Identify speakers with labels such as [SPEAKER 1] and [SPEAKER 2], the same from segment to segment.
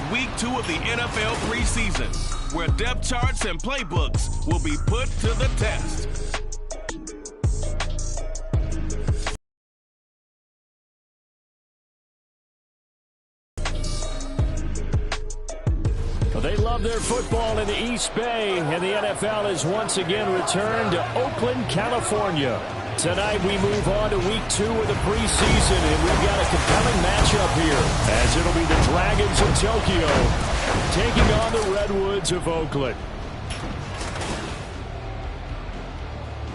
[SPEAKER 1] It's week 2 of the NFL preseason, where depth charts and playbooks will be put to the test.
[SPEAKER 2] They love their football in the East Bay, and the NFL has once again returned to Oakland, California. Tonight we move on to week 2 of the preseason, and we've got a compelling matchup here, as it'll be the Dragons of Tokyo taking on the Redwoods of Oakland.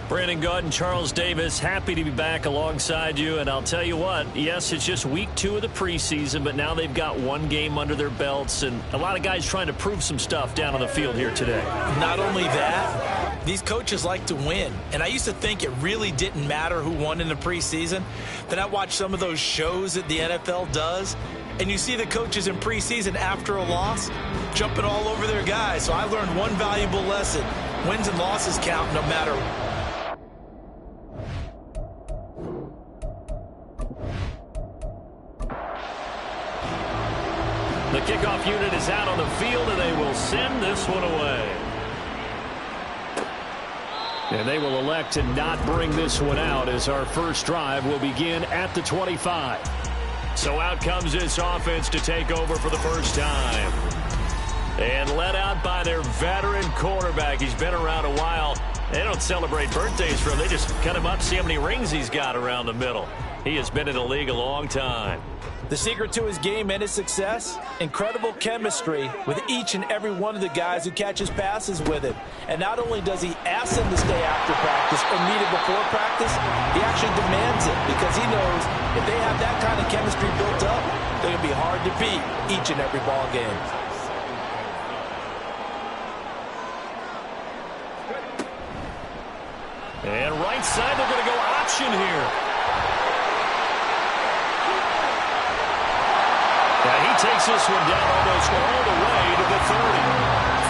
[SPEAKER 3] Brandon Gaud and Charles Davis, happy to be back alongside you. And I'll tell you what, yes, it's just week 2 of the preseason, but now they've got one game under their belts, and a lot of guys trying to prove some stuff down on the field here today.
[SPEAKER 4] Not only that, these coaches like to win. And I used to think it really didn't matter who won in the preseason. Then I watched some of those shows that the NFL does, and you see the coaches in preseason after a loss jumping all over their guys. So I learned one valuable lesson. Wins and losses count no matter what.
[SPEAKER 3] The kickoff unit is out on the field, and they will send this one away. And they will elect to not bring this one out, as our first drive will begin at the 25. So out comes this offense to take over for the first time. And led out by their veteran quarterback. He's been around a while. They don't celebrate birthdays for him. They just cut him up, see how many rings he's got around the middle. He has been in the league a long time.
[SPEAKER 4] The secret to his game and his success, incredible chemistry with each and every one of the guys who catches passes with him. And not only does he ask them to stay after practice or meet it before practice, he actually demands it, because he knows if they have that kind of chemistry built up, they're going to be hard to beat each and every ball game.
[SPEAKER 3] And right side, they're going to go option here. Takes this one down almost all the way to the 30.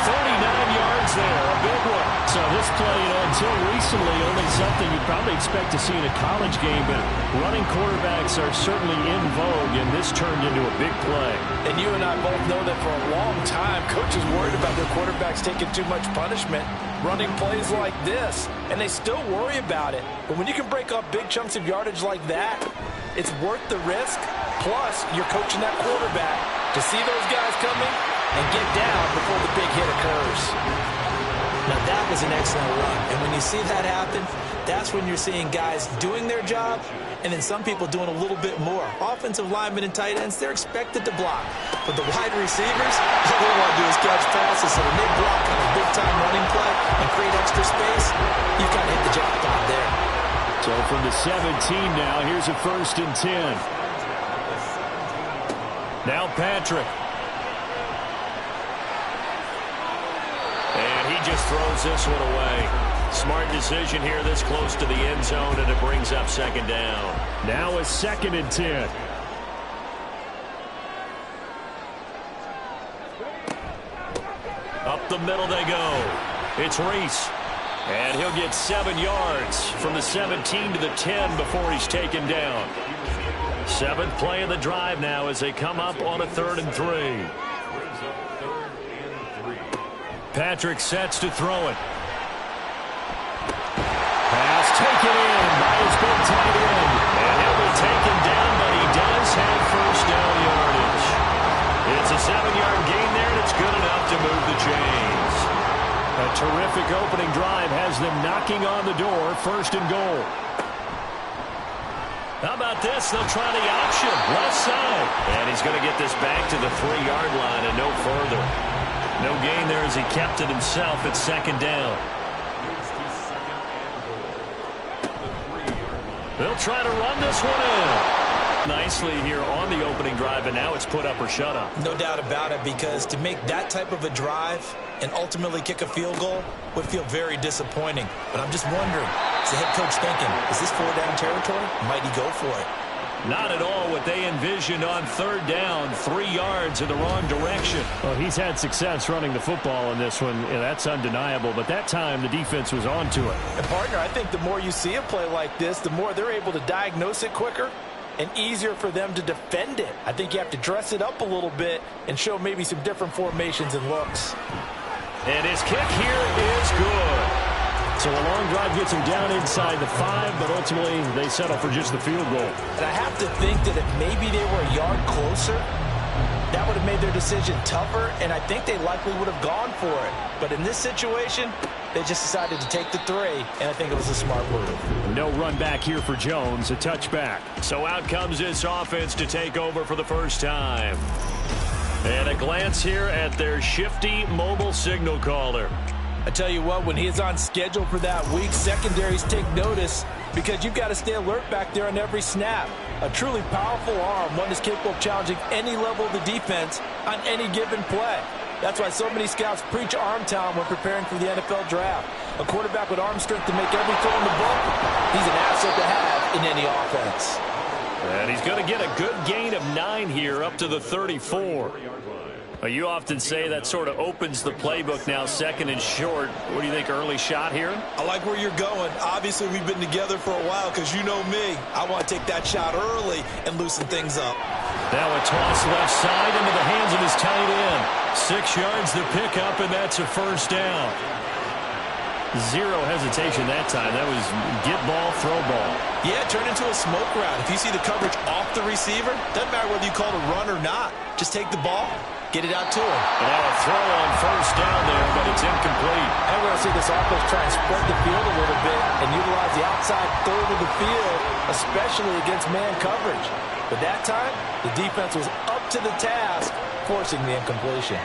[SPEAKER 3] 39 yards there, a big one.
[SPEAKER 2] So this play, until recently, only something you'd probably expect to see in a college game, but running quarterbacks are certainly in vogue, and this turned into a big play.
[SPEAKER 4] And you and I both know that for a long time, coaches worried about their quarterbacks taking too much punishment, running plays like this, and they still worry about it. But when you can break up big chunks of yardage like that, it's worth the risk. Plus, you're coaching that quarterback to see those guys coming and get down before the big hit occurs. Now, that was an excellent run. And when you see that happen, that's when you're seeing guys doing their job and then some people doing a little bit more. Offensive linemen and tight ends, they're expected to block. But the wide receivers, all they want to do is catch passes. So when they block on a big-time running play and create extra space, you've got to hit the jackpot there.
[SPEAKER 2] So from the 17 now, here's a 1st and 10.
[SPEAKER 3] Now Patrick. And he just throws this one away. Smart decision here this close to the end zone, and it brings up 2nd down.
[SPEAKER 2] Now a 2nd and 10.
[SPEAKER 3] Up the middle they go. It's Reese. And he'll get 7 yards from the 17 to the 10 before he's taken down. 7th play of the drive now as they come up on a 3rd and 3. Patrick sets to throw it.
[SPEAKER 2] Pass taken in by his big tight end.
[SPEAKER 3] And he'll be taken down, but he does have 1st down yardage. It's a 7-yard gain there, and it's good enough to move the chains.
[SPEAKER 2] A terrific opening drive has them knocking on the door. 1st and goal.
[SPEAKER 3] How about this? They'll try the option. Left side. And he's going to get this back to the 3-yard line and no further. No gain there as he kept it himself at 2nd down. They'll try to run this one in. Nicely here on the opening drive, and now it's put up or shut up.
[SPEAKER 4] No doubt about it, because to make that type of a drive and ultimately kick a field goal would feel very disappointing. But I'm just wondering, is the head coach thinking, is this 4-down territory? Might he go for it?
[SPEAKER 3] Not at all what they envisioned on 3rd down, 3 yards in the wrong direction.
[SPEAKER 2] Well, he's had success running the football in this one, and that's undeniable. But that time, the defense was on to it.
[SPEAKER 4] And, partner, I think the more you see a play like this, the more they're able to diagnose it quicker and easier for them to defend it. I think you have to dress it up a little bit and show maybe some different formations and looks.
[SPEAKER 3] And his kick here is good.
[SPEAKER 2] So a long drive gets him down inside the 5, but ultimately they settle for just the field goal.
[SPEAKER 4] And I have to think that if maybe they were a yard closer, that would have made their decision tougher, and I think they likely would have gone for it. But in this situation, they just decided to take the 3, and I think it was a smart move.
[SPEAKER 2] No run back here for Jones, a touchback.
[SPEAKER 3] So out comes this offense to take over for the first time. And a glance here at their shifty mobile signal caller.
[SPEAKER 4] I tell you what, when he is on schedule for that week, secondaries take notice because you've got to stay alert back there on every snap. A truly powerful arm, one that's capable of challenging any level of the defense on any given play. That's why so many scouts preach arm talent when preparing for the NFL draft. A quarterback with arm strength to make every throw in the book, he's an asset to have in any offense.
[SPEAKER 3] And he's going to get a good gain of 9 here up to the 34. You often say that sort of opens the playbook now, 2nd and short. What do you think, early shot here?
[SPEAKER 5] I like where you're going. Obviously, we've been together for a while because you know me. I want to take that shot early and loosen things up.
[SPEAKER 2] Now a toss left side into the hands of his tight end. 6 yards the pickup, and that's a first down. Zero hesitation that time. That was get ball, throw ball.
[SPEAKER 5] Yeah, turn into a smoke route. If you see the coverage off the receiver, doesn't matter whether you call it a run or not. Just take the ball, get it out to him.
[SPEAKER 3] And now a throw on first down there, but it's incomplete.
[SPEAKER 4] And we're going to see this offense try and spread the field a little bit and utilize the outside third of the field, especially against man coverage. But that time, the defense was up to the task, forcing the incompletion.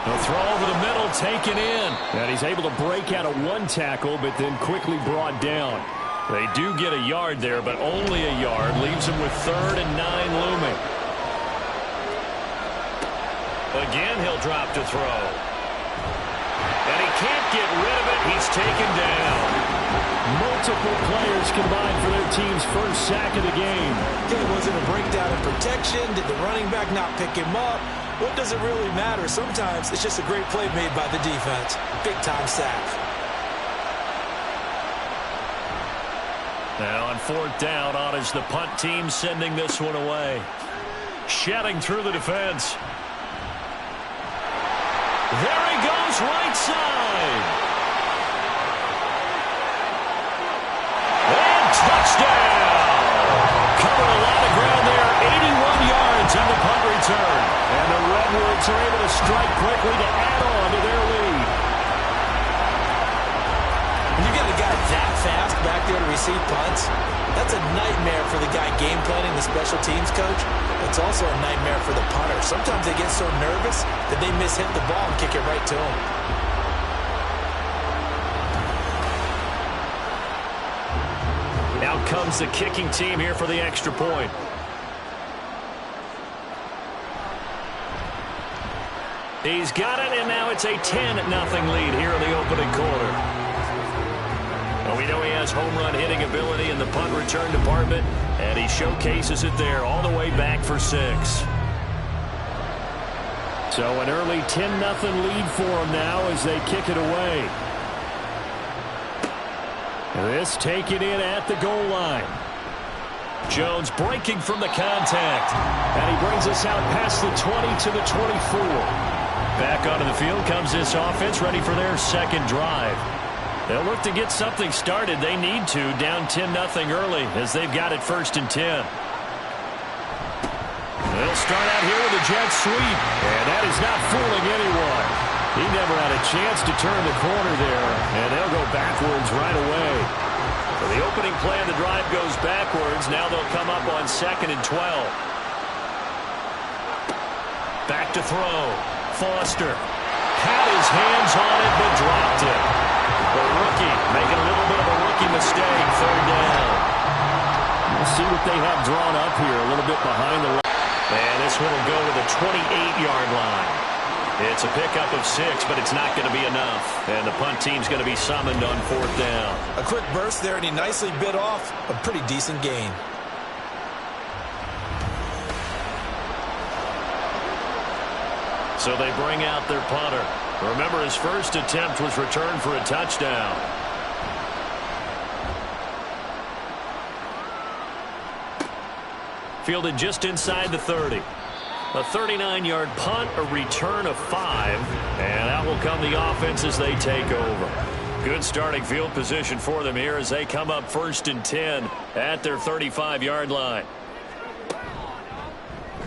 [SPEAKER 2] The throw over the middle, taken in. And he's able to break out of 1 tackle, but then quickly brought down. They do get a yard there, but only a yard. Leaves him with 3rd and 9 looming.
[SPEAKER 3] Again, he'll drop to throw. And he can't get rid of it. He's taken down.
[SPEAKER 2] Multiple players combined for their team's first sack of the game.
[SPEAKER 4] Was it a breakdown in protection? Did the running back not pick him up? What does it really matter? Sometimes it's just a great play made by the defense. Big-time sack.
[SPEAKER 3] Now on 4th down, on is the punt team sending this one away. Shedding through the defense. There he goes, right side. And touchdown. Covered a lot of ground there, 81 yards on the punt return.
[SPEAKER 2] And the Redwoods are able to strike quickly to add on to their lead.
[SPEAKER 4] When you got a guy that fast back there to receive punts, that's a nightmare for the guy game planning, the special teams coach. It's also a nightmare for the punter. Sometimes they get so nervous that they miss hit the ball and kick it right to him.
[SPEAKER 3] Out comes the kicking team here for the extra point. He's got it, and now it's a 10-0 lead here in the opening quarter. Well, we know he has home run hitting ability in the punt return department, and he showcases it there all the way back for 6.
[SPEAKER 2] So an early 10-0 lead for them now as they kick it away. This taken in at the goal line. Jones breaking from the contact. And he brings us out past the 20 to the 24. Back onto the field comes this offense, ready for their 2nd drive. They'll look to get something started. They need to, down 10-0 early as they've got it 1st and 10. They'll start out here with a jet sweep. And that is not fooling anyone. He never had a chance to turn the corner there. And they'll go backwards right away.
[SPEAKER 3] For the opening play of the drive goes backwards. Now they'll come up on 2nd and 12. Back to throw. Foster had his hands on it but dropped it. The rookie making a little bit of a rookie mistake. 3rd down.
[SPEAKER 2] We'll see what they have drawn up here. A little bit behind the line.
[SPEAKER 3] And this one will go to the 28-yard line. It's a pickup of 6, but it's not going to be enough. And the punt team's going to be summoned on 4th down.
[SPEAKER 5] A quick burst there, and he nicely bit off a pretty decent gain.
[SPEAKER 3] So they bring out their punter. Remember, his first attempt was returned for a touchdown. fielded just inside the 30. A 39-yard punt, a return of 5, and out will come the offense as they take over. Good starting field position for them here as they come up 1st and 10 at their 35-yard line.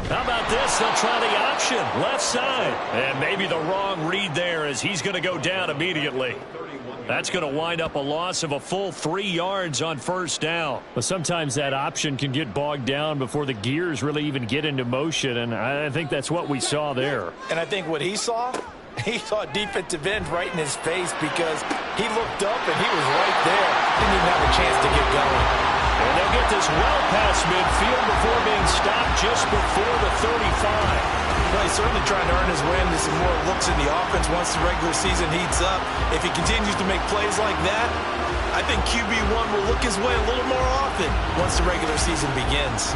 [SPEAKER 3] How about this? They'll try the option, left side. And maybe the wrong read there as he's going to go down immediately. That's going to wind up a loss of a full 3 yards on 1st down.
[SPEAKER 2] But sometimes that option can get bogged down before the gears really even get into motion, and I think that's what we saw there.
[SPEAKER 4] And I think what he saw a defensive end right in his face because he looked up and he was right there. Didn't even have a chance to get going.
[SPEAKER 3] And they'll get this well past midfield before being stopped just before the 35.
[SPEAKER 4] Well, he's certainly trying to earn his way into some more looks in the offense once the regular season heats up. If he continues to make plays like that, I think QB1 will look his way a little more often once the regular season begins.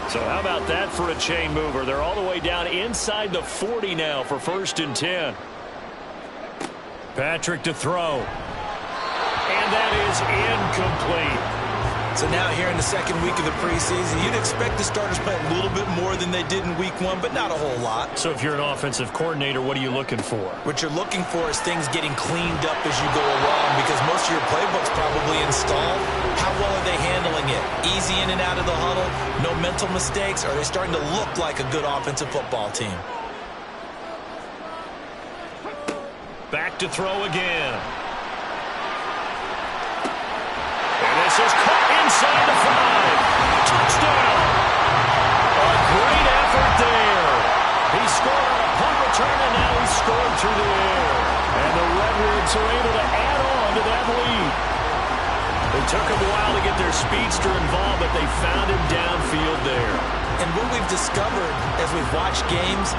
[SPEAKER 3] So how about that for a chain mover? They're all the way down inside the 40 now for 1st and 10. Patrick to throw. And that is incomplete.
[SPEAKER 4] So now here in the second week of the preseason, you'd expect the starters play a little bit more than they did in week 1, but not a whole lot.
[SPEAKER 3] So if you're an offensive coordinator, what are you looking for?
[SPEAKER 4] What you're looking for is things getting cleaned up as you go along because most of your playbook's probably installed. How well are they handling it? Easy in and out of the huddle? No mental mistakes? Are they starting to look like a good offensive football team?
[SPEAKER 3] Back to throw again. This is caught inside the 5. Touchdown. A great effort there. He scored on a punt return, and now he's scored through the air.
[SPEAKER 2] And the Redwoods are able to add on to that lead.
[SPEAKER 3] It took them a while to get their speedster involved, but they found him downfield there.
[SPEAKER 4] And what we've discovered as we've watched games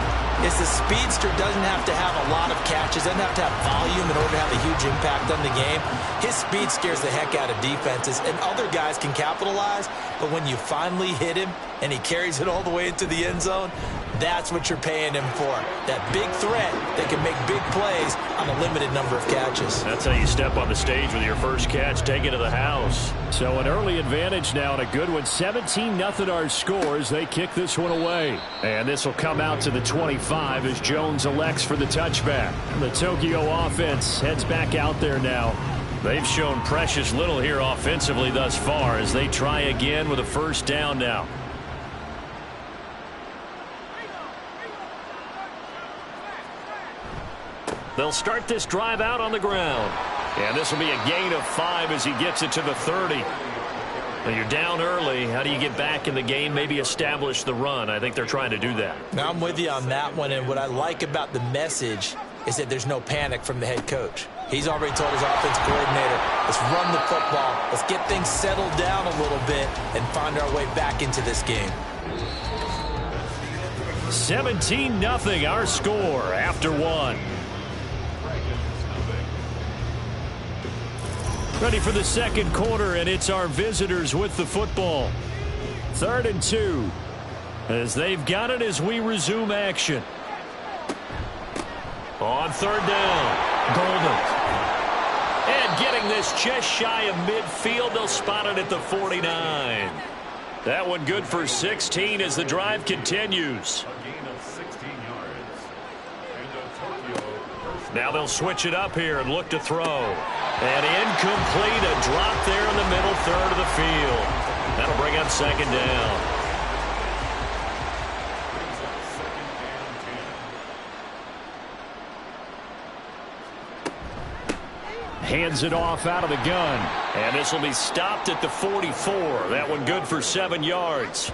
[SPEAKER 4] is the speedster doesn't have to have a lot of catches, doesn't have to have volume in order to have a huge impact on the game. His speed scares the heck out of defenses, and other guys can capitalize, but when you finally hit him and he carries it all the way into the end zone, that's what you're paying him for. That big threat that can make big plays on a limited number of catches.
[SPEAKER 3] That's how you step on the stage with your first catch, take it to the house.
[SPEAKER 2] So an early advantage now and a good one. 17-0 our scores. They kick this one away. And this will come out to the 25 as Jones elects for the touchback. The Tokyo offense heads back out there now.
[SPEAKER 3] They've shown precious little here offensively thus far as they try again with a 1st down now. They'll start this drive out on the ground. And this will be a gain of 5 as he gets it to the 30. Now you're down early. How do you get back in the game? Maybe establish the run. I think they're trying to do that.
[SPEAKER 4] Now I'm with you on that one, and what I like about the message is that there's no panic from the head coach. He's already told his offense coordinator, let's run the football, let's get things settled down a little bit and find our way back into this game.
[SPEAKER 3] 17-0 our score after 1.
[SPEAKER 2] Ready for the second quarter, and it's our visitors with the football. 3rd and 2. As they've got it as we resume action.
[SPEAKER 3] On 3rd down, Golden. And getting this just shy of midfield, they'll spot it at the 49. That one good for 16 as the drive continues. Now they'll switch it up here and look to throw. And incomplete, a drop there in the middle 3rd of the field. That'll bring up 2nd down.
[SPEAKER 2] Hands it off out of the gun.
[SPEAKER 3] And this will be stopped at the 44. That one good for 7 yards.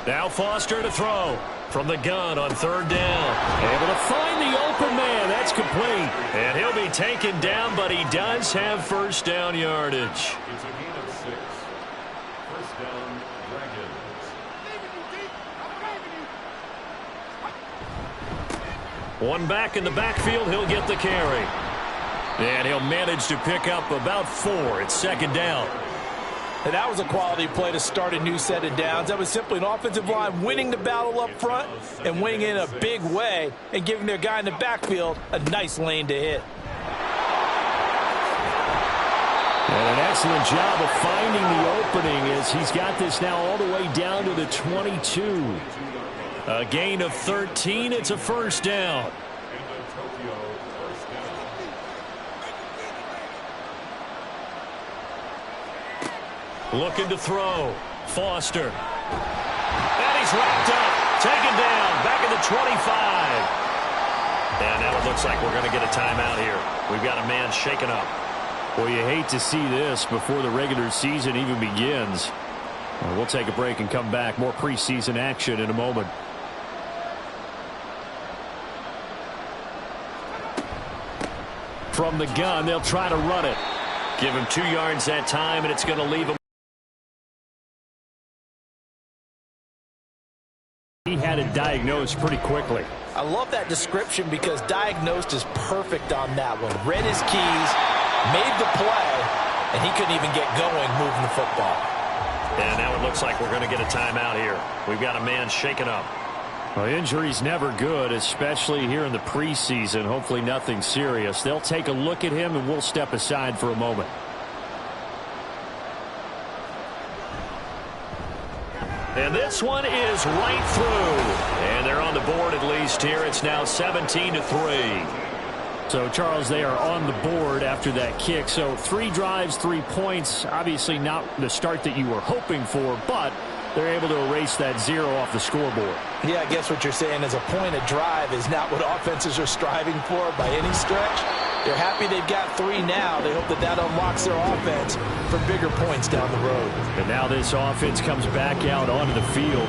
[SPEAKER 3] Now Foster to throw from the gun on third down. Able to find the open man. That's complete. And he'll be taken down, but he does have first down yardage.
[SPEAKER 6] It's a gain of 6. First down, Dragons.
[SPEAKER 3] One back in the backfield. He'll get the carry. And he'll manage to pick up about 4. It's second down.
[SPEAKER 4] And that was a quality play to start a new set of downs. That was simply an offensive line winning the battle up front and winning in a big way and giving their guy in the backfield a nice lane to hit.
[SPEAKER 2] And an excellent job of finding the opening as he's got this now all the way down to the 22.
[SPEAKER 3] A gain of 13. It's a first down. Looking to throw. Foster. And he's wrapped up. Taken down. Back at the 25. And now it looks like we're going to get a timeout here. We've got a man shaken up.
[SPEAKER 2] Well, you hate to see this before the regular season even begins. We'll take a break and come back. More preseason action in a moment. From the gun, they'll try to run it.
[SPEAKER 3] Give him 2 yards that time, and it's going to leave him.
[SPEAKER 2] He had it diagnosed pretty quickly.
[SPEAKER 4] I love that description because diagnosed is perfect on that one. Read his keys, made the play, and he couldn't even get going moving the football.
[SPEAKER 3] And now it looks like we're going to get a timeout here. We've got a man shaken up.
[SPEAKER 2] Well, injury's never good, especially here in the preseason. Hopefully nothing serious. They'll take a look at him, and we'll step aside for a moment.
[SPEAKER 3] And this one is right through. And they're on the board at least here. It's now 17-3.
[SPEAKER 2] So, Charles, they are on the board after that kick. So 3 drives, 3 points. Obviously not the start that you were hoping for, but they're able to erase that 0 off the scoreboard.
[SPEAKER 4] Yeah, I guess what you're saying is a point a drive is not what offenses are striving for by any stretch. They're happy they've got 3 now. They hope that that unlocks their offense for bigger points down the road.
[SPEAKER 2] And now this offense comes back out onto the field.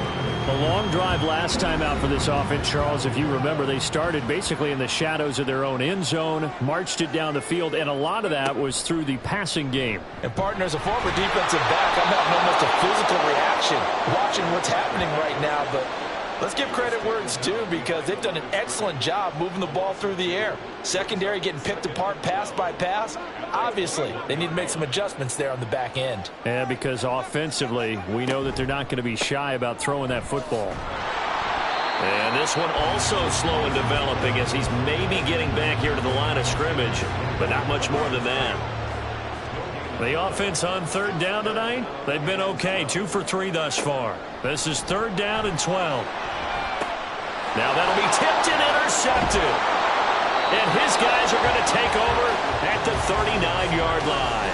[SPEAKER 2] A long drive last time out for this offense, Charles. If you remember, they started basically in the shadows of their own end zone, marched it down the field, and a lot of that was through the passing game.
[SPEAKER 4] And, partner, as a former defensive back, I'm having almost a physical reaction watching what's happening right now. But let's give credit where it's due because they've done an excellent job moving the ball through the air. Secondary getting picked apart pass by pass. Obviously, they need to make some adjustments there on the back end.
[SPEAKER 2] Yeah, because offensively, we know that they're not going to be shy about throwing that football.
[SPEAKER 3] And this one also slow in developing as he's maybe getting back here to the line of scrimmage, but not much more than that. The offense on third down tonight, they've been okay. 2 for 3 thus far. This is 3rd down and 12. Now that'll be tipped and intercepted. And his guys are going to take over at the 39-yard line.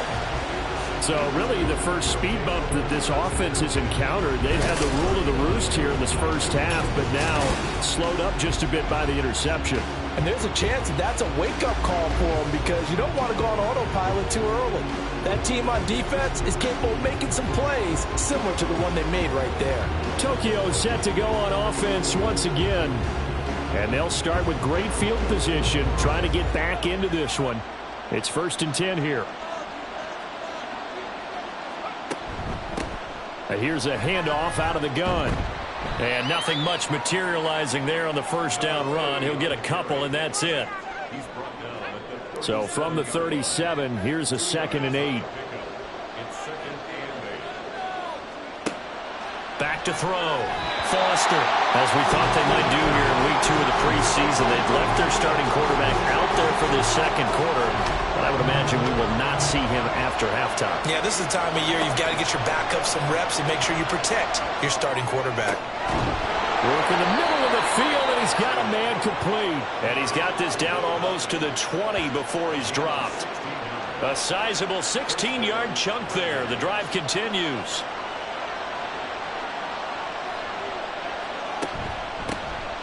[SPEAKER 2] So really the first speed bump that this offense has encountered, they've had the rule of the roost here in this first half, but now slowed up just a bit by the interception.
[SPEAKER 4] And there's a chance that that's a wake-up call for them because you don't want to go on autopilot too early. That team on defense is capable of making some plays similar to the one they made right there.
[SPEAKER 2] Tokyo set to go on offense once again. And they'll start with great field position, trying to get back into this one. It's 1st and 10 here. Here's a handoff out of the gun.
[SPEAKER 3] And nothing much materializing there on the first down run. He'll get a couple, and that's it.
[SPEAKER 2] So from the 37, here's a 2nd and 8.
[SPEAKER 3] Back to throw. Foster. As we thought they might do here in week 2 of the preseason, they've left their starting quarterback out there for this second quarter. But I would imagine we will not see him after halftime.
[SPEAKER 4] Yeah, this is the time of year you've got to get your backup some reps and make sure you protect your starting quarterback.
[SPEAKER 2] Work in the middle of the field, and he's got a man complete.
[SPEAKER 3] And he's got this down almost to the 20 before he's dropped. A sizable 16-yard chunk there. The drive continues.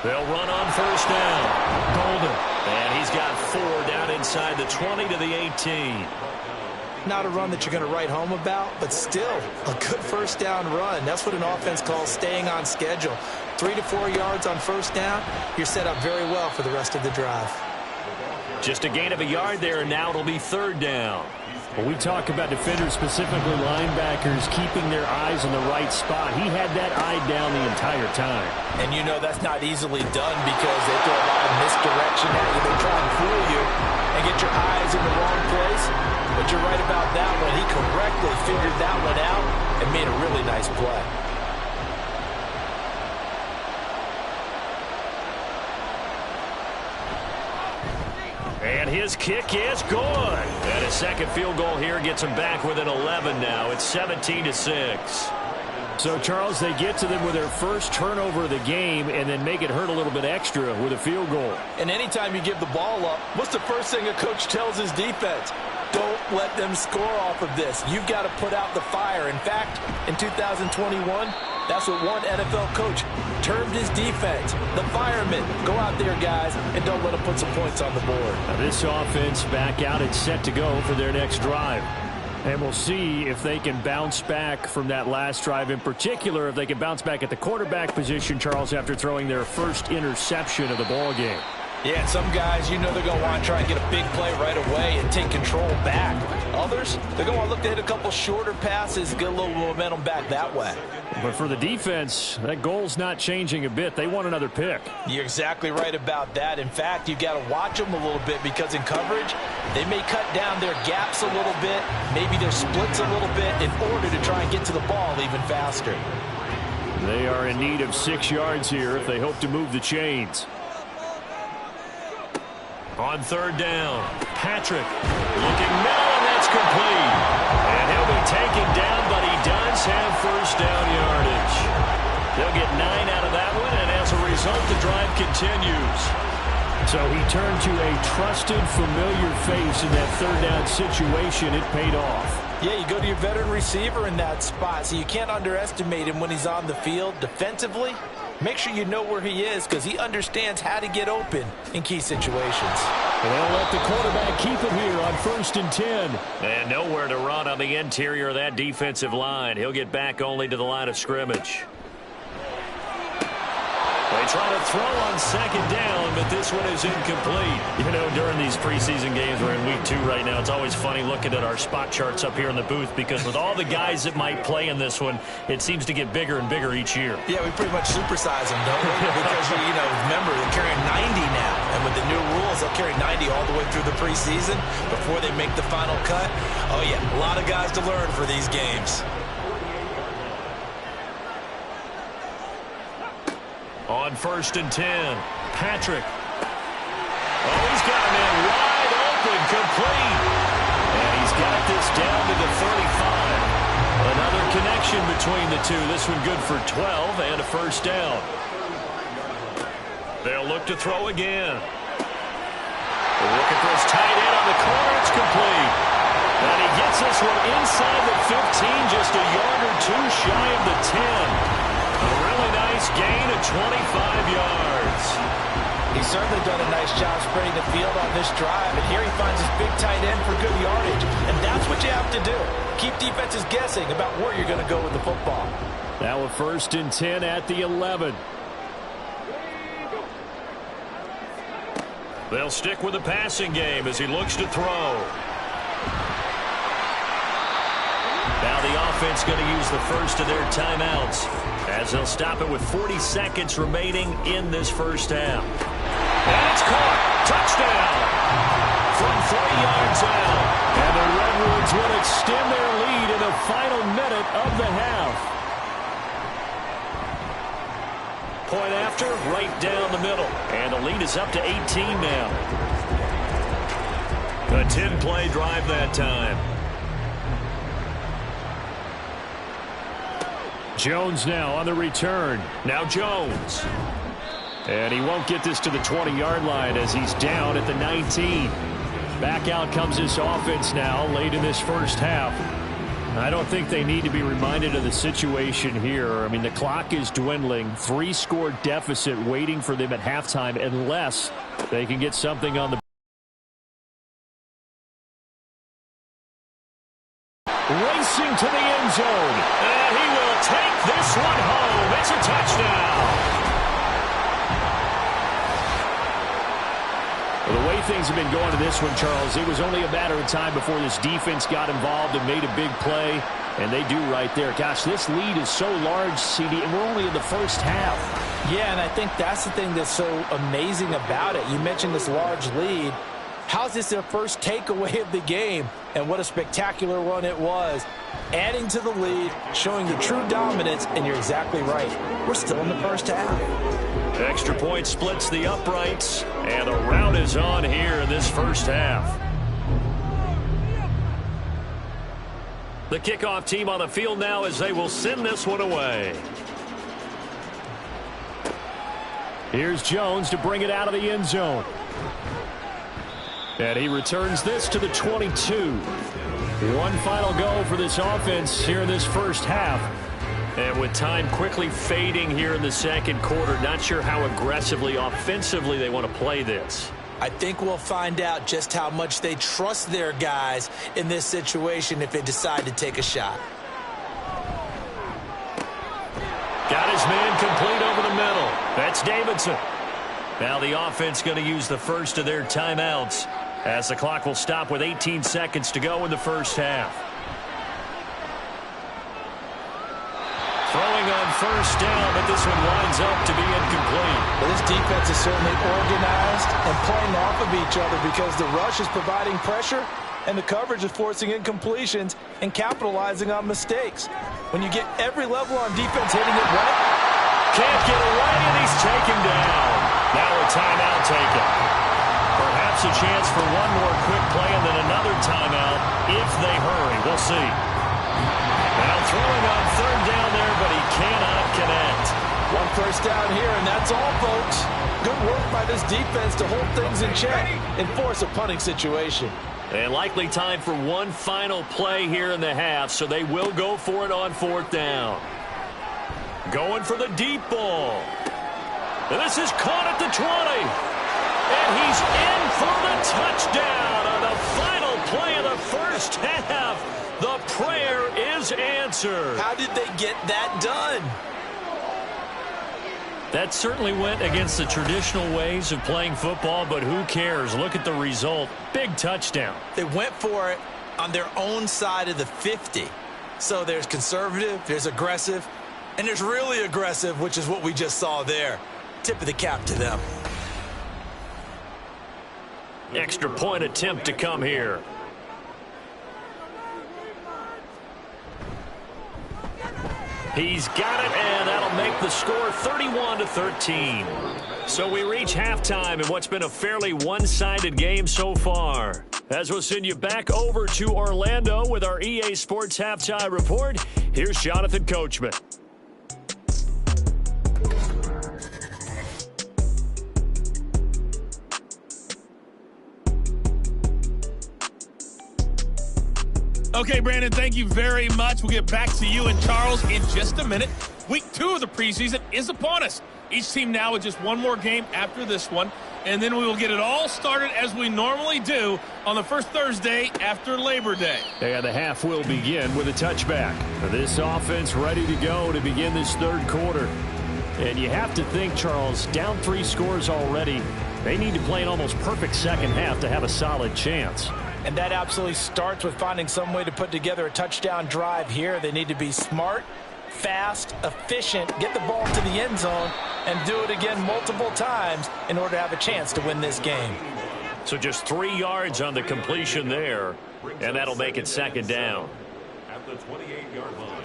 [SPEAKER 3] They'll run on first down. Golden. And he's got 4 down inside the 20 to the 18.
[SPEAKER 4] Not a run that you're going to write home about, but still a good first down run. That's what an offense calls staying on schedule. 3 to 4 yards on first down, you're set up very well for the rest of the drive.
[SPEAKER 3] Just a gain of a yard there, and now it'll be third down.
[SPEAKER 2] When we talk about defenders, specifically linebackers, keeping their eyes in the right spot, he had that eye down the entire time.
[SPEAKER 4] And you know that's not easily done because they throw a lot of misdirection at you. They try and fool you and get your eyes in the wrong place. But you're right about that one. He correctly figured that one out and made a really nice play.
[SPEAKER 3] And his kick is good. And a second field goal here gets him back within 11 now. It's 17-6.
[SPEAKER 2] So, Charles, they get to them with their first turnover of the game and then make it hurt a little bit extra with a field goal.
[SPEAKER 4] And anytime you give the ball up, what's the first thing a coach tells his defense? Don't let them score off of this. You've got to put out the fire. In fact, in 2021, that's what one NFL coach termed his defense. The firemen. Go out there, guys, and don't let them put some points on the board.
[SPEAKER 2] Now this offense back out and set to go for their next drive. And we'll see if they can bounce back from that last drive, in particular if they can bounce back at the quarterback position, Charles, after throwing their first interception of the ball game.
[SPEAKER 4] Yeah, and some guys, you know they're going to want to try and get a big play right away and take control back. Others, they're going to want to look to hit a couple shorter passes, get a little momentum back that way.
[SPEAKER 2] But for the defense, that goal's not changing a bit. They want another pick.
[SPEAKER 4] You're exactly right about that. In fact, you've got to watch them a little bit because in coverage, they may cut down their gaps a little bit, maybe their splits a little bit in order to try and get to the ball even faster.
[SPEAKER 2] They are in need of 6 yards here if they hope to move the chains.
[SPEAKER 3] On third down, Patrick looking middle, and that's complete. And he'll be taken down, but he does have first down yardage. They'll get 9 out of that one, and as a result, the drive continues.
[SPEAKER 2] So he turned to a trusted, familiar face in that third down situation. It paid off.
[SPEAKER 4] Yeah, you go to your veteran receiver in that spot, so you can't underestimate him when he's on the field. Defensively, make sure you know where he is because he understands how to get open in key situations.
[SPEAKER 2] And they'll let the quarterback keep it here on 1st and 10.
[SPEAKER 3] And nowhere to run on the interior of that defensive line. He'll get back only to the line of scrimmage. They try to throw on second down, but this one is incomplete.
[SPEAKER 2] You know, during these preseason games, we're in week 2 right now, it's always funny looking at our spot charts up here in the booth because with all the guys that might play in this one, it seems to get bigger and bigger each year.
[SPEAKER 4] Yeah, we pretty much supersize them, don't we? Because, you know, remember, they're carrying 90 now. And with the new rules, they'll carry 90 all the way through the preseason before they make the final cut. Oh, yeah, a lot of guys to learn for these games.
[SPEAKER 3] On 1st and 10, Patrick. Oh, he's got a man wide open, complete. And he's got this down to the 35. Another connection between the two. This one good for 12 and a first down. They'll look to throw again. They're looking for his tight end on the corner. It's complete. And he gets this one inside the 15, just a yard or two shy of the 10. A really nice gain of 25 yards.
[SPEAKER 4] He's certainly done a nice job spreading the field on this drive, and here he finds his big tight end for good yardage. And that's what you have to do. Keep defenses guessing about where you're going to go with the football.
[SPEAKER 2] Now a 1st and 10 at the 11.
[SPEAKER 3] They'll stick with the passing game as he looks to throw. Now the offense going to use the first of their timeouts as they'll stop it with 40 seconds remaining in this first half. And it's caught. Touchdown from 3 yards out.
[SPEAKER 2] And the Redwoods will extend their lead in the final minute of the half.
[SPEAKER 3] Point after, right down the middle. And the lead is up to 18 now. A 10-play drive that time.
[SPEAKER 2] Jones now on the return.
[SPEAKER 3] Now Jones.
[SPEAKER 2] And he won't get this to the 20-yard line as he's down at the 19. Back out comes this offense now late in this first half. I don't think they need to be reminded of the situation here. I mean, the clock is dwindling. 3-score deficit waiting for them at halftime unless they can get something on the
[SPEAKER 3] zone. And he will take this one home. It's a touchdown. Well, the way things have been going to this one, Charles, it was only a matter of time before this defense got involved and made a big play, and they do right there. Gosh, this lead is so large, CD, and we're only in the first half.
[SPEAKER 4] Yeah, and I think that's the thing that's so amazing about it. You mentioned this large lead. How's this their first takeaway of the game? And what a spectacular run it was. Adding to the lead, showing the true dominance, and you're exactly right. We're still in the first half.
[SPEAKER 3] Extra point splits the uprights, and the rout is on here in this first half. The kickoff team on the field now as they will send this one away. Here's Jones to bring it out of the end zone. And he returns this to the 22. One final go for this offense here in this first half. And with time quickly fading here in the second quarter, not sure how aggressively, offensively they want to play this.
[SPEAKER 4] I think we'll find out just how much they trust their guys in this situation if they decide to take a shot.
[SPEAKER 3] Got his man complete over the middle. That's Davidson. Now the offense going to use the first of their timeouts as the clock will stop with 18 seconds to go in the first half. Throwing on first down, but this one winds up to be incomplete.
[SPEAKER 4] Well, this defense is certainly organized and playing off of each other because the rush is providing pressure and the coverage is forcing incompletions and capitalizing on mistakes. When you get every level on defense hitting it right,
[SPEAKER 3] can't get away, and he's taken down. Now a timeout taken. Perhaps a chance for one more quick play and then another timeout if they hurry. We'll see. Now throwing on third down there, but he cannot connect.
[SPEAKER 4] One first down here, and that's all, folks. Good work by this defense to hold things in check and force a punting situation.
[SPEAKER 3] And likely time for one final play here in the half, so they will go for it on fourth down. Going for the deep ball. And this is caught at the 20. And he's in for the touchdown on the final play of the first half. The prayer is answered.
[SPEAKER 4] How did they get that done?
[SPEAKER 3] That certainly went against the traditional ways of playing football, but who cares? Look at the result. Big touchdown.
[SPEAKER 4] They went for it on their own side of the 50. So there's conservative, there's aggressive, and there's really aggressive, which is what we just saw there. Tip of the cap to them.
[SPEAKER 3] Extra point attempt to come here. He's got it, and that'll make the score 31-13. So we reach halftime in what's been a fairly one-sided game so far. As we'll send you back over to Orlando with our EA Sports Halftime Report, here's Jonathan Coachman.
[SPEAKER 1] Okay, Brandon, thank you very much. We'll get back to you and Charles in just a minute. Week 2 of the preseason is upon us. Each team now with just one more game after this one, and then we will get it all started as we normally do on the first Thursday after Labor Day.
[SPEAKER 2] And the half will begin with a touchback. This offense ready to go to begin this third quarter. And you have to think, Charles, down 3 scores already. They need to play an almost perfect second half to have a solid chance.
[SPEAKER 4] And that absolutely starts with finding some way to put together a touchdown drive here. They need to be smart, fast, efficient, get the ball to the end zone, and do it again multiple times in order to have a chance to win this game.
[SPEAKER 3] So just 3 yards on the completion there, and that'll make it second down.
[SPEAKER 6] At the 28-yard line.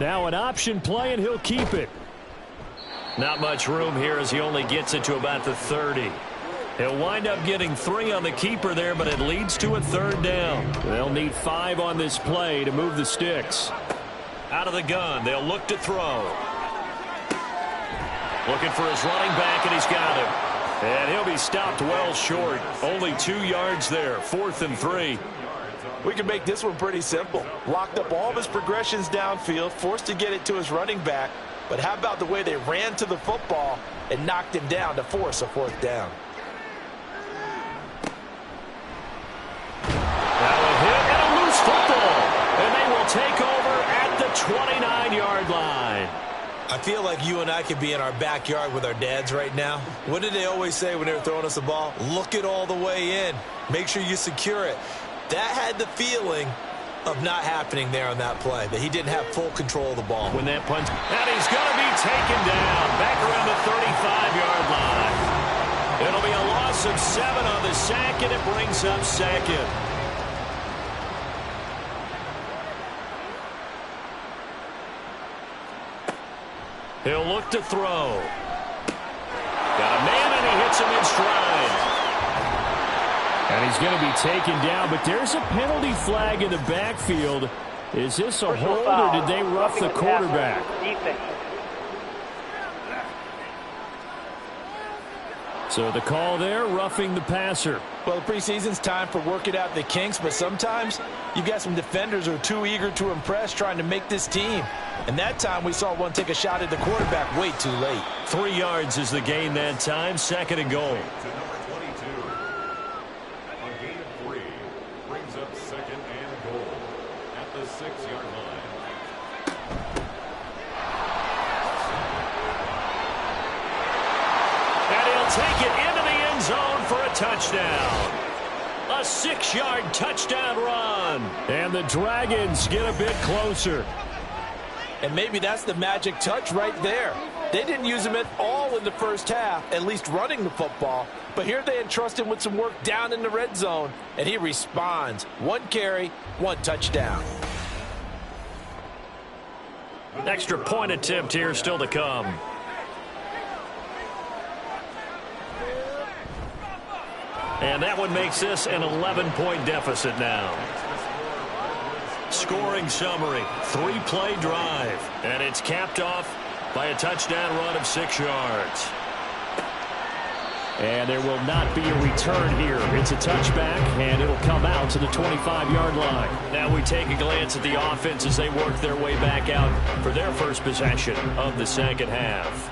[SPEAKER 2] Now an option play, and he'll keep it.
[SPEAKER 3] Not much room here as he only gets it to about the 30. He'll wind up getting 3 on the keeper there, but it leads to a third down.
[SPEAKER 2] They'll need 5 on this play to move the sticks.
[SPEAKER 3] Out of the gun, they'll look to throw. Looking for his running back, and he's got him. And he'll be stopped well short. Only 2 yards there, 4th and 3.
[SPEAKER 4] We can make this one pretty simple. Locked up all of his progressions downfield, forced to get it to his running back. But how about the way they ran to the football and knocked him down to force a 4th down?
[SPEAKER 3] Now a hit and a loose football. And they will take
[SPEAKER 4] I feel like you and I could be in our backyard with our dads right now. What did they always say when they were throwing us a ball? Look it all the way in. Make sure you secure it. That had the feeling of not happening there on that play, that he didn't have full control of the ball.
[SPEAKER 3] When that punch, and he's going to be taken down back around the 35-yard line. It'll be a loss of 7 on the sack, and it brings up second. He'll look to throw. Got a man, and he hits him in stride.
[SPEAKER 2] And he's going to be taken down, but there's a penalty flag in the backfield. Is this a hold, or did they rough the quarterback? So the call there, roughing the passer.
[SPEAKER 4] Well, the preseason's time for working out the kinks, but sometimes you've got some defenders who are too eager to impress, trying to make this team. And that time we saw one take a shot at the quarterback way too late.
[SPEAKER 3] 3 yards is the gain that time, 2nd and goal.
[SPEAKER 6] To number 22. A gain of 3 brings up 2nd and goal at the 6-yard line.
[SPEAKER 3] And he'll take it into the end zone for a touchdown. A 6-yard touchdown run.
[SPEAKER 2] And the Dragons get a bit closer.
[SPEAKER 4] And maybe that's the magic touch right there. They didn't use him at all in the first half, at least running the football. But here they entrust him with some work down in the red zone, and he responds. 1 carry, 1 touchdown.
[SPEAKER 3] Extra point attempt here still to come. And that one makes this an 11-point deficit now. Scoring summary, 3-play drive. And it's capped off by a touchdown run of 6 yards.
[SPEAKER 2] And there will not be a return here. It's a touchback, and it'll come out to the 25-yard line.
[SPEAKER 3] Now we take a glance at the offense as they work their way back out for their first possession of the second half.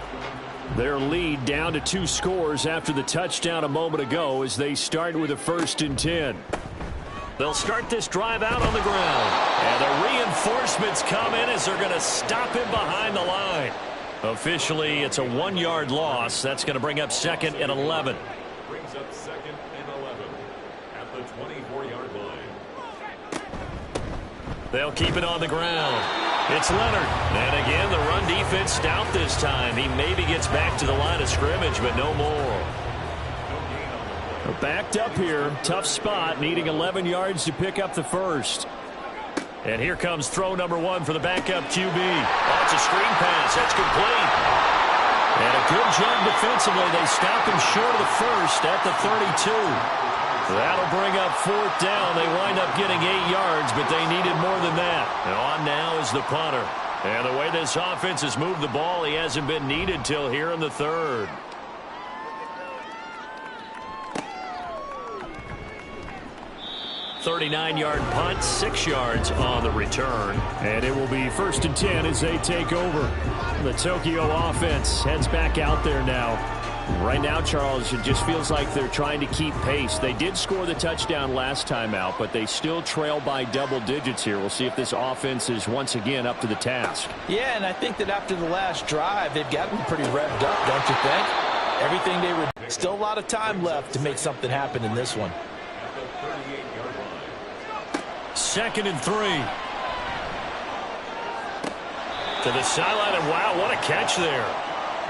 [SPEAKER 2] Their lead down to 2 scores after the touchdown a moment ago as they start with a 1st and 10.
[SPEAKER 3] They'll start this drive out on the ground. And the reinforcements come in as they're going to stop him behind the line. Officially, it's a 1-yard loss. That's going to bring up 2nd and 11.
[SPEAKER 6] Brings up 2nd and 11 at the 24-yard line.
[SPEAKER 3] They'll keep it on the ground. It's Leonard. And again, the run defense stout this time. He maybe gets back to the line of scrimmage, but no more.
[SPEAKER 2] Backed up here. Tough spot. Needing 11 yards to pick up the first.
[SPEAKER 3] And here comes throw number 1 for the backup QB. Oh, it's a screen pass. That's complete. And a good job defensively. They stop him short of the first at the 32. That'll bring up 4th down. They wind up getting 8 yards, but they needed more than that. And on now is the punter. And the way this offense has moved the ball, he hasn't been needed till here in the 3rd. .39-yard punt, 6 yards on the return.
[SPEAKER 2] And it will be 1st and 10 as they take over. The Tokyo offense heads back out there now. Right now, Charles, it just feels like they're trying to keep pace. They did score the touchdown last time out, but they still trail by double digits here. We'll see if this offense is once again up to the task.
[SPEAKER 4] Yeah, and I think that after the last drive, they've gotten pretty revved up, don't you think? Everything they were... Still a lot of time left to make something happen in this one.
[SPEAKER 3] 2nd and 3. To the sideline, and wow, what a catch there.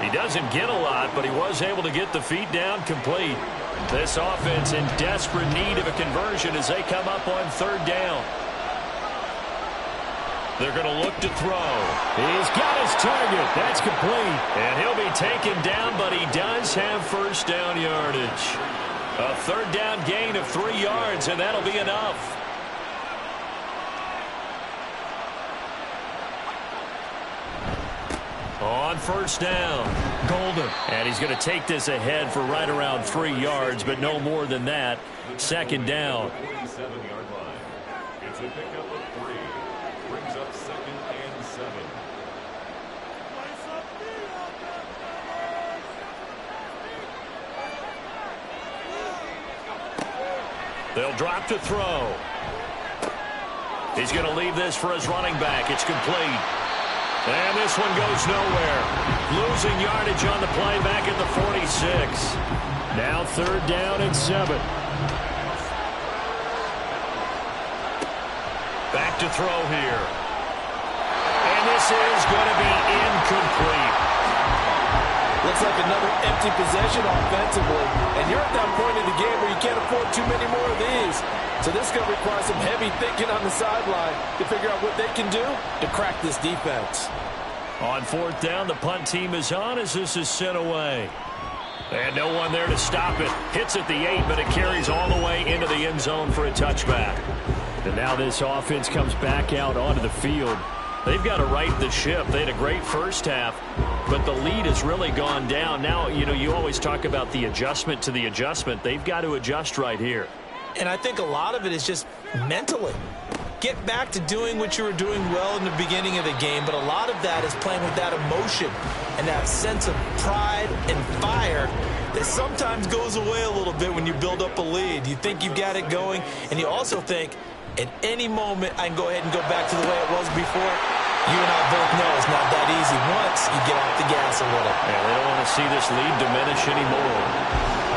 [SPEAKER 3] He doesn't get a lot, but he was able to get the feet down complete. This offense in desperate need of a conversion as they come up on 3rd down. They're going to look to throw.
[SPEAKER 2] He's got his target. That's complete.
[SPEAKER 3] And he'll be taken down, but he does have 1st down yardage. A 3rd down gain of 3 yards, and that'll be enough. On 1st down, Golden. And he's going to take this ahead for right around 3 yards, but no more than that. 2nd down.
[SPEAKER 6] 27-yard line. It's a pickup of 3. Brings up 2nd and 7.
[SPEAKER 3] They'll drop to throw. He's going to leave this for his running back. It's complete. And this one goes nowhere. Losing yardage on the play back at the 46.
[SPEAKER 2] Now 3rd down and 7.
[SPEAKER 3] Back to throw here. And this is going to be incomplete.
[SPEAKER 4] Looks like another empty possession offensively. And you're at that point in the game where you can't afford too many more of these. So this is going to require some heavy thinking on the sideline to figure out what they can do to crack this defense.
[SPEAKER 3] On 4th down, the punt team is on as this is sent away. And no one there to stop it. Hits at the 8, but it carries all the way into the end zone for a touchback.
[SPEAKER 2] And now this offense comes back out onto the field.
[SPEAKER 3] They've got to right the ship. They had a great first half, but the lead has really gone down. Now, you always talk about the adjustment to the adjustment. They've got to adjust right here.
[SPEAKER 4] And I think a lot of it is just mentally. Get back to doing what you were doing well in the beginning of the game, but a lot of that is playing with that emotion and that sense of pride and fire that sometimes goes away a little bit when you build up a lead. You think you've got it going, and you also think, at any moment, I can go ahead and go back to the way it was before. You and I both know it's not that easy once you get off the gas a little.
[SPEAKER 3] Yeah, they don't want to see this lead diminish anymore.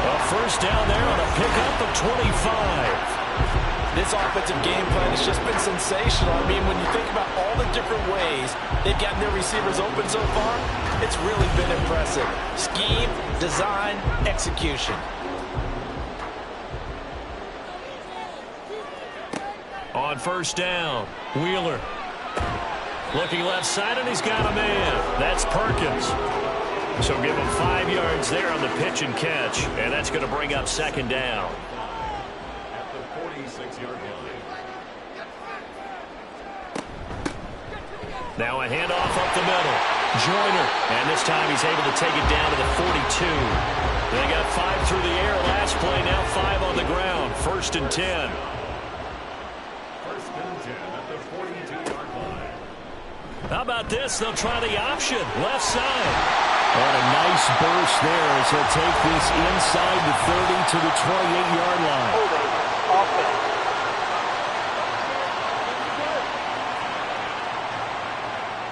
[SPEAKER 3] A 1st down there on a pickup of 25.
[SPEAKER 4] This offensive game plan has just been sensational. I mean, when you think about all the different ways they've gotten their receivers open so far, it's really been impressive. Scheme, design, execution.
[SPEAKER 3] On 1st down, Wheeler. Looking left side, and he's got a man. That's Perkins. So give him 5 yards there on the pitch and catch, and that's going to bring up 2nd down.
[SPEAKER 6] At the 46-yard line.
[SPEAKER 3] Now a handoff up the middle. Joyner, and this time he's able to take it down to the 42. They got 5 through the air last play, now 5 on the ground. 1st and 10. How about this? They'll try the option. Left side.
[SPEAKER 2] And a nice burst there as he'll take this inside the 30 to the 28-yard line.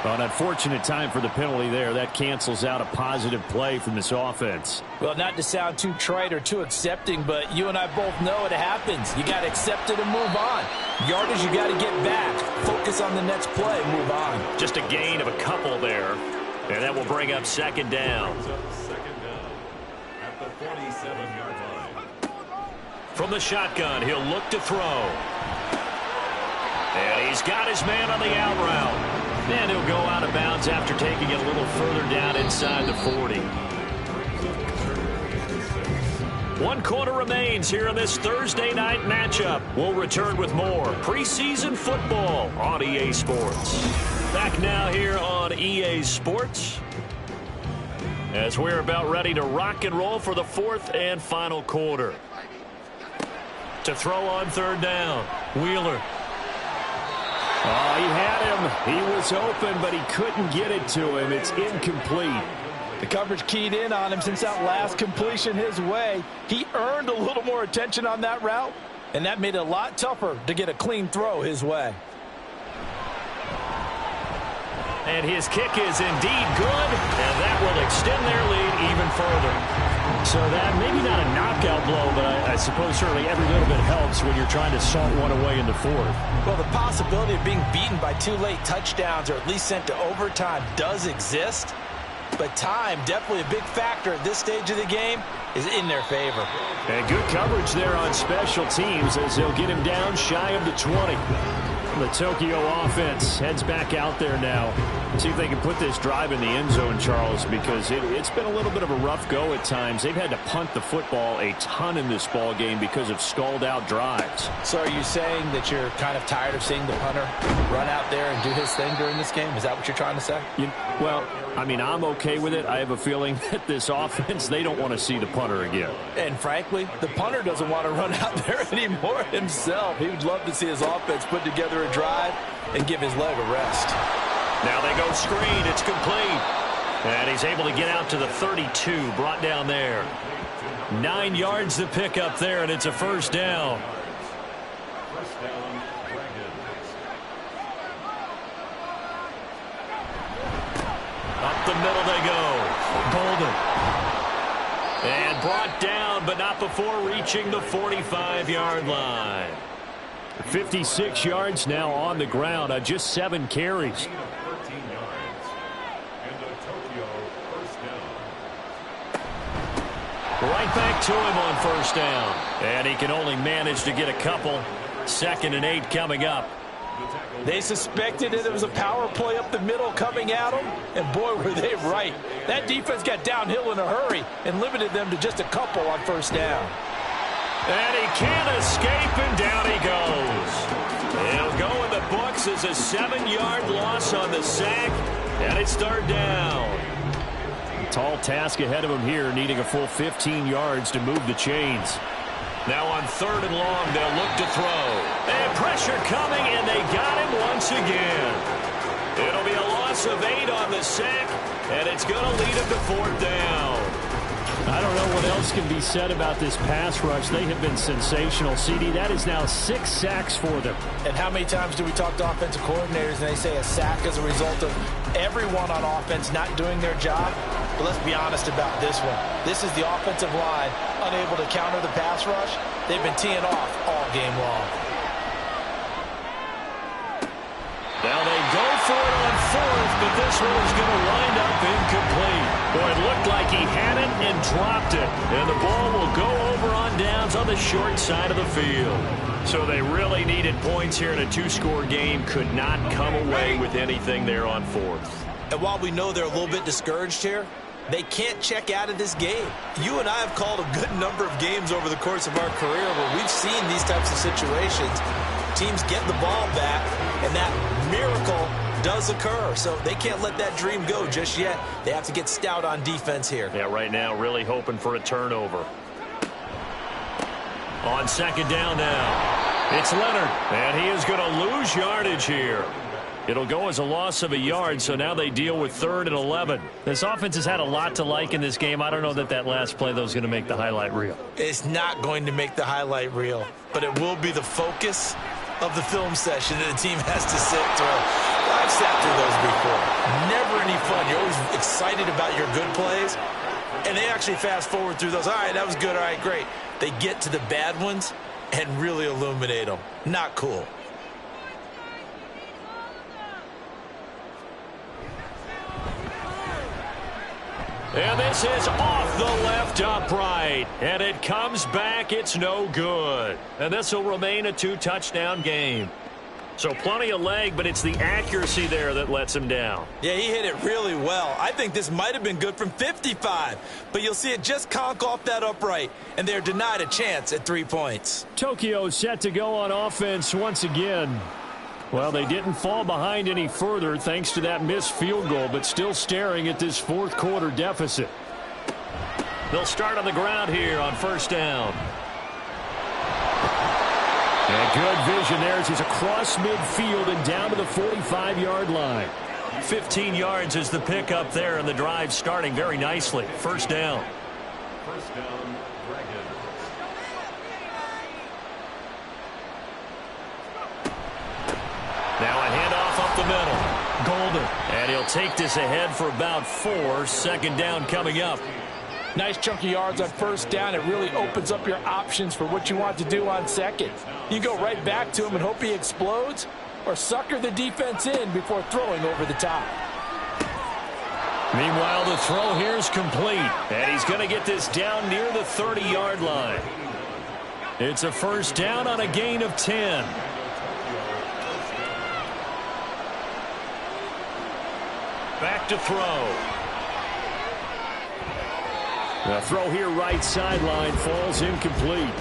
[SPEAKER 2] An unfortunate time for the penalty there. That cancels out a positive play from this offense.
[SPEAKER 4] Well, not to sound too trite or too accepting, but you and I both know it happens. You got to accept it and move on. Yardage, you got to get back. Focus on the next play, move on.
[SPEAKER 3] Just a gain of a couple there. And that will bring up 2nd down.
[SPEAKER 6] At the 47-yard line.
[SPEAKER 3] From the shotgun, he'll look to throw. And he's got his man on the out route. And he'll go out of bounds after taking it a little further down inside the 40. 1 quarter remains here in this Thursday night matchup. We'll return with more preseason football on EA Sports. Back now here on EA Sports as we're about ready to rock and roll for the 4th and final quarter. To throw on 3rd down, Wheeler.
[SPEAKER 2] Oh, he had him. He was open, but he couldn't get it to him. It's incomplete.
[SPEAKER 4] The coverage keyed in on him since that last completion his way. He earned a little more attention on that route, and that made it a lot tougher to get a clean throw his way.
[SPEAKER 3] And his kick is indeed good, and that will extend their lead even further.
[SPEAKER 2] So that, maybe not a knockout blow, but I suppose certainly every little bit helps when you're trying to salt one away in the 4th.
[SPEAKER 4] Well, the possibility of being beaten by 2 late touchdowns or at least sent to overtime does exist. But time, definitely a big factor at this stage of the game, is in their favor.
[SPEAKER 2] And good coverage there on special teams as they'll get him down shy of the 20. The Tokyo offense heads back out there now. See if they can put this drive in the end zone, Charles, because it's been a little bit of a rough go at times. They've had to punt the football a ton in this ball game because of stalled-out drives.
[SPEAKER 4] So are you saying that you're kind of tired of seeing the punter run out there and do his thing during this game? Is that what you're trying to say?
[SPEAKER 2] Well, I mean, I'm okay with it. I have a feeling that this offense, they don't want to see the punter again.
[SPEAKER 4] And frankly, the punter doesn't want to run out there anymore himself. He would love to see his offense put together a drive and give his leg a rest.
[SPEAKER 3] Now they go screen. It's complete. And he's able to get out to the 32, brought down there. 9 yards to pick up there, and it's a 1st down. Up the middle they go. Golden. And brought down, but not before reaching the 45-yard line.
[SPEAKER 2] 56 yards now on the ground on just 7 carries.
[SPEAKER 3] Right back to him on first down. And he can only manage to get a couple. 2nd and 8 coming up.
[SPEAKER 4] They suspected that it was a power play up the middle coming at them, and boy, were they right. That defense got downhill in a hurry and limited them to just a couple on first down.
[SPEAKER 3] And he can't escape, and down he goes. He'll go in the books as a 7-yard loss on the sack, and it's 3rd down.
[SPEAKER 2] Tall task ahead of him here, needing a full 15 yards to move the chains.
[SPEAKER 3] Now on 3rd and long, they'll look to throw. And pressure coming, and they got him once again. It'll be a loss of 8 on the sack, and it's going to lead him to 4th down.
[SPEAKER 2] I don't know what else can be said about this pass rush. They have been sensational, CD. That is now 6 sacks for them.
[SPEAKER 4] And how many times do we talk to offensive coordinators and they say a sack is a result of everyone on offense not doing their job? But let's be honest about this one. This is the offensive line unable to counter the pass rush. They've been teeing off all game long.
[SPEAKER 3] Now they go for it on 4th, but this one is going to wind up incomplete. Boy, it looked like he had it and dropped it. And the ball will go over on downs on the short side of the field. So they really needed points here in a 2-score game. Could not come away with anything there on 4th.
[SPEAKER 5] And while we know they're a little bit discouraged here, they can't check out of this game. You and I have called a good number of games over the course of our career where we've seen these types of situations. Teams get the ball back, and that miracle does occur. So they can't let that dream go just yet. They have to get stout on defense here.
[SPEAKER 3] Yeah, right now really hoping for a turnover. On 2nd down now, it's Leonard, and he is going to lose yardage here. It'll go as a loss of a yard, so now they deal with 3rd and 11. This offense has had a lot to like in this game. I don't know that last play, though, is going to make the highlight reel.
[SPEAKER 5] It's not going to make the highlight reel, but it will be the focus of the film session that the team has to sit through. I've sat through those before. Never any fun. You're always excited about your good plays, and they actually fast forward through those. All right, that was good. All right, great. They get to the bad ones and really illuminate them. Not cool.
[SPEAKER 3] And this is off the left upright. And it comes back. It's no good. And this will remain a 2-touchdown game. So plenty of leg, but it's the accuracy there that lets him down.
[SPEAKER 5] Yeah, he hit it really well. I think this might have been good from 55. But you'll see it just conk off that upright. And they're denied a chance at 3 points.
[SPEAKER 2] Tokyo set to go on offense once again. Well, they didn't fall behind any further thanks to that missed field goal, but still staring at this 4th quarter deficit.
[SPEAKER 3] They'll start on the ground here on 1st down.
[SPEAKER 2] And good vision there as he's across midfield and down to the 45-yard line.
[SPEAKER 3] 15 yards is the pickup there, and the drive starting very nicely. 1st down.
[SPEAKER 6] 1st down, Dragons.
[SPEAKER 3] Now a handoff up the middle. Golden. And he'll take this ahead for about 4. 2nd down coming up.
[SPEAKER 4] Nice chunky yards on 1st down. It really opens up your options for what you want to do on 2nd. You go right back to him and hope he explodes, or sucker the defense in before throwing over the top.
[SPEAKER 3] Meanwhile, the throw here is complete. And he's going to get this down near the 30-yard line. It's a 1st down on a gain of 10. Back to throw.
[SPEAKER 2] The throw here right sideline falls incomplete.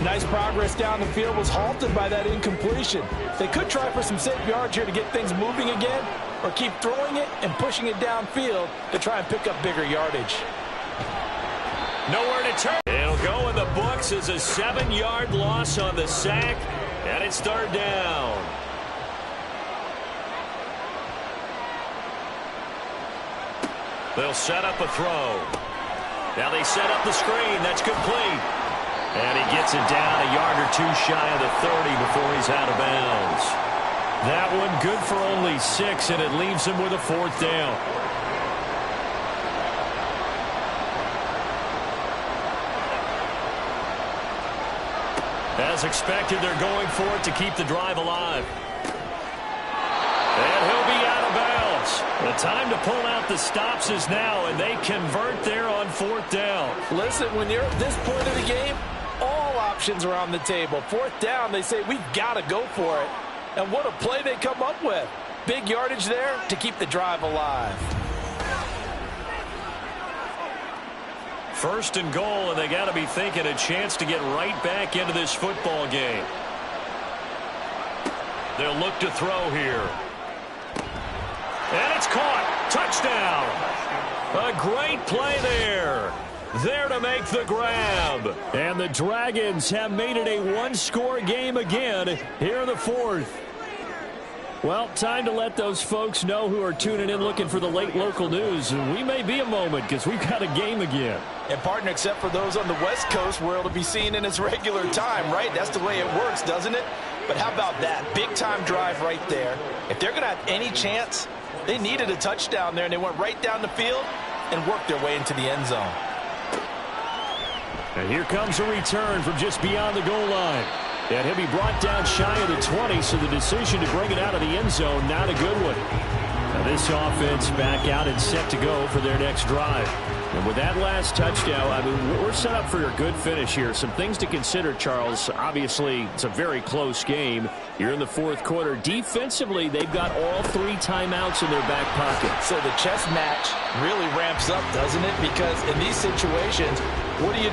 [SPEAKER 4] Nice progress down the field, was halted by that incompletion. They could try for some safe yards here to get things moving again, or keep throwing it and pushing it downfield to try and pick up bigger yardage.
[SPEAKER 3] Nowhere to turn. It'll go in the books as a 7-yard loss on the sack, and it's 3rd down. They'll set up a throw. Now they set up the screen. That's complete. And he gets it down a yard or 2 shy of the 30 before he's out of bounds. That one good for only 6, and it leaves him with a 4th down. As expected, they're going for it to keep the drive alive. And he'll be out of bounds. The time to pull out the stops is now, and they convert there on 4th down.
[SPEAKER 4] Listen, when you're at this point of the game, all options are on the table. 4th down, they say, we've got to go for it. And what a play they come up with. Big yardage there to keep the drive alive.
[SPEAKER 3] 1st and goal, and they got to be thinking a chance to get right back into this football game. They'll look to throw here. And it's caught. Touchdown. A great play there. There to make the grab.
[SPEAKER 2] And the Dragons have made it a one-score game again here in the 4th. Well, time to let those folks know who are tuning in looking for the late local news. We may be a moment because we've got a game again.
[SPEAKER 4] And, partner, except for those on the West Coast where it'll be seen in its regular time, right? That's the way it works, doesn't it? But how about that? Big-time drive right there. If they're going to have any chance, they needed a touchdown there, and they went right down the field and worked their way into the end zone.
[SPEAKER 2] And here comes a return from just beyond the goal line. And he'll be brought down shy of the 20, so the decision to bring it out of the end zone, not a good one. Now this offense back out and set to go for their next drive. And with that last touchdown, I mean, we're set up for a good finish here. Some things to consider, Charles. Obviously, it's a very close game. You're in the 4th quarter. Defensively, they've got all 3 timeouts in their back pocket.
[SPEAKER 4] So the chess match really ramps up, doesn't it? Because in these situations, what do?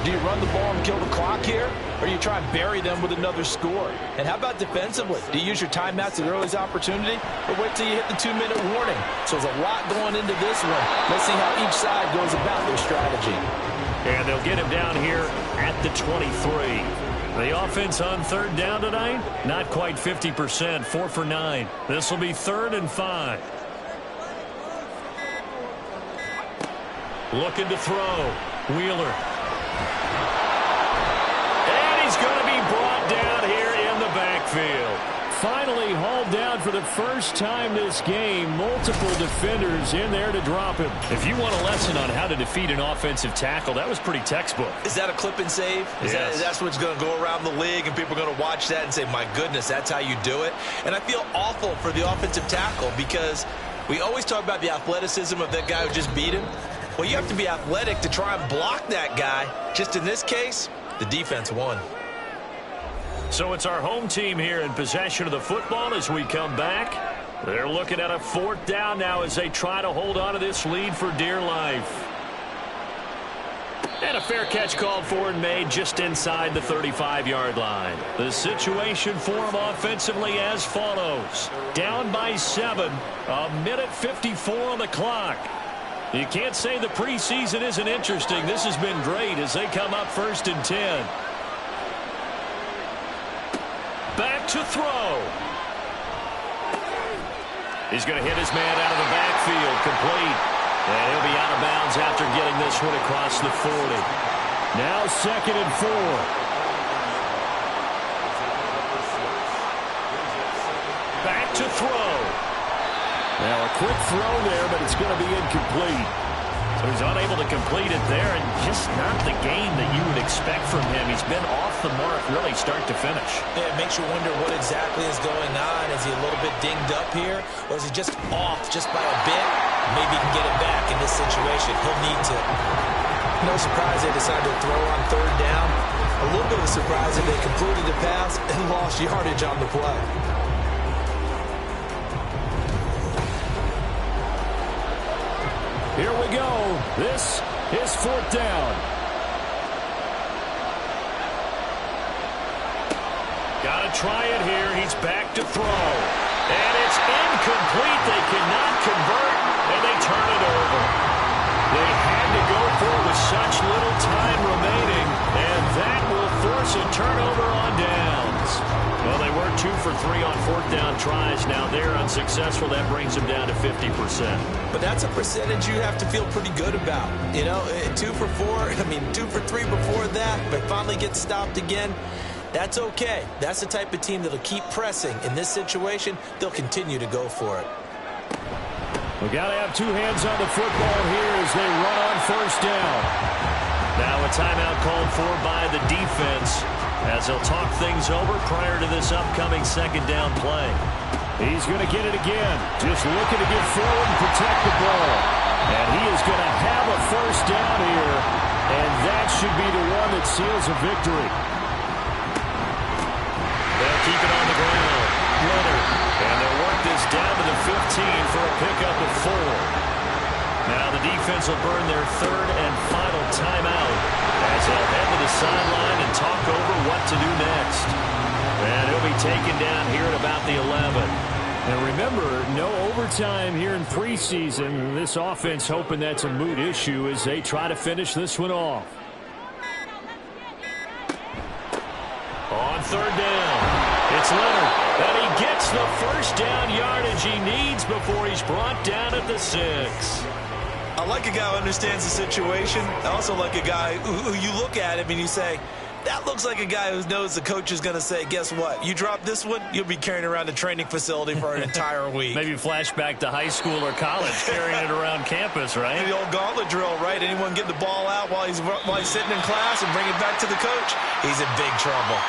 [SPEAKER 4] Do you run the ball and kill the clock here? Or you try and bury them with another score? And how about defensively? Do you use your timeouts at the earliest opportunity? Or wait till you hit the 2-minute warning? So there's a lot going into this one. Let's see how each side goes about their strategy.
[SPEAKER 3] And they'll get him down here at the 23. The offense on 3rd down tonight, not quite 50%, 4 for 9. This will be 3rd and 5. Looking to throw. Wheeler. And he's going to be brought down here in the backfield.
[SPEAKER 2] Finally hauled down for the first time this game. Multiple defenders in there to drop him.
[SPEAKER 3] If you want a lesson on how to defeat an offensive tackle, that was pretty textbook.
[SPEAKER 5] Is that a clip and save?
[SPEAKER 3] Yes.
[SPEAKER 5] That's what's going to go around the league, and people are going to watch that and say, my goodness, that's how you do it? And I feel awful for the offensive tackle because we always talk about the athleticism of that guy who just beat him. Well, you have to be athletic to try and block that guy. Just in this case, the defense won.
[SPEAKER 3] So it's our home team here in possession of the football as we come back. They're looking at a 4th down now as they try to hold on to this lead for dear life. And a fair catch called for and made just inside the 35-yard line. The situation for them offensively as follows. Down by 7, 1:54 on the clock. You can't say the preseason isn't interesting. This has been great as they come up 1st and 10. Back to throw. He's going to hit his man out of the backfield. Complete. And he'll be out of bounds after getting this one across the 40.
[SPEAKER 2] Now 2nd and 4.
[SPEAKER 3] Back to throw.
[SPEAKER 2] Now a quick throw there, but it's going to be incomplete.
[SPEAKER 3] So he's unable to complete it there, and just not the game that you would expect from him. He's been off the mark really start to finish.
[SPEAKER 5] Yeah, it makes you wonder what exactly is going on. Is he a little bit dinged up here, or is he just off just by a bit? Maybe he can get it back in this situation. He'll need to. No surprise they decided to throw on 3rd down. A little bit of a surprise that they completed the pass and lost yardage on the play.
[SPEAKER 2] Here we go. This is 4th down.
[SPEAKER 3] Got to try it here. He's back to throw. And it's incomplete. They cannot convert, and they turn it over. They had to go for it with such little time remaining, and that will force a turnover on downs. Well, they were 2 for 3 on 4th down tries. Now they're unsuccessful. That brings them down to 50%.
[SPEAKER 5] But that's a percentage you have to feel pretty good about. You know, 2 for 4, 2 for 3 before that, but finally get stopped again. That's okay. That's the type of team that'll keep pressing. In this situation, they'll continue to go for it.
[SPEAKER 2] We've got to have 2 hands on the football here as they run on 1st down.
[SPEAKER 3] Now a timeout called for by the defense. as he'll talk things over prior to this upcoming second down play.
[SPEAKER 2] He's going to get it again. Just looking to get forward and protect the ball. And he is going to have a first down here. And that should be the one that seals a victory.
[SPEAKER 3] They'll keep it on the ground. Leonard. And they'll work this down to the 15 for a pickup of 4. Now the defense will burn their third and final timeout as they'll head to the sideline and talk over what to do next. And he'll be taken down here at about the 11.
[SPEAKER 2] And remember, no overtime here in preseason. This offense hoping that's a moot issue as they try to finish this one off.
[SPEAKER 3] On third down, it's Leonard. And he gets the first down yardage he needs before he's brought down at the 6.
[SPEAKER 5] I like a guy who understands the situation. I also like a guy who you look at him and you say, that looks like a guy who knows the coach is going to say, guess what? You drop this one, you'll be carrying around the training facility for an entire week.
[SPEAKER 3] Maybe flashback to high school or college, carrying it around campus, right?
[SPEAKER 5] The old gauntlet drill, right? Anyone get the ball out while he's sitting in class and bring it back to the coach? He's in big trouble.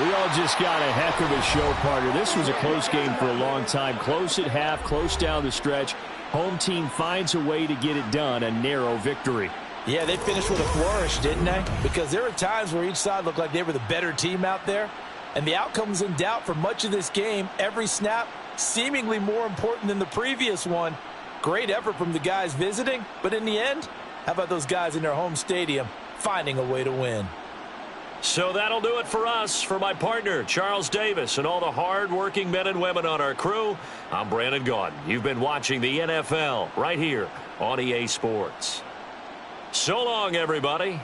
[SPEAKER 2] We all just got a heck of a show, partner. This was a close game for a long time. Close at half, close down the stretch. Home team finds a way to get it done, a narrow victory.
[SPEAKER 4] Yeah, they finished with a flourish, didn't they? Because there were times where each side looked like they were the better team out there. And the outcome was in doubt for much of this game. Every snap seemingly more important than the previous one. Great effort from the guys visiting. But in the end, how about those guys in their home stadium finding a way to win?
[SPEAKER 3] So that'll do it for us. For my partner, Charles Davis, and all the hard-working men and women on our crew, I'm Brandon Gaudin. You've been watching the NFL right here on EA Sports. So long, everybody.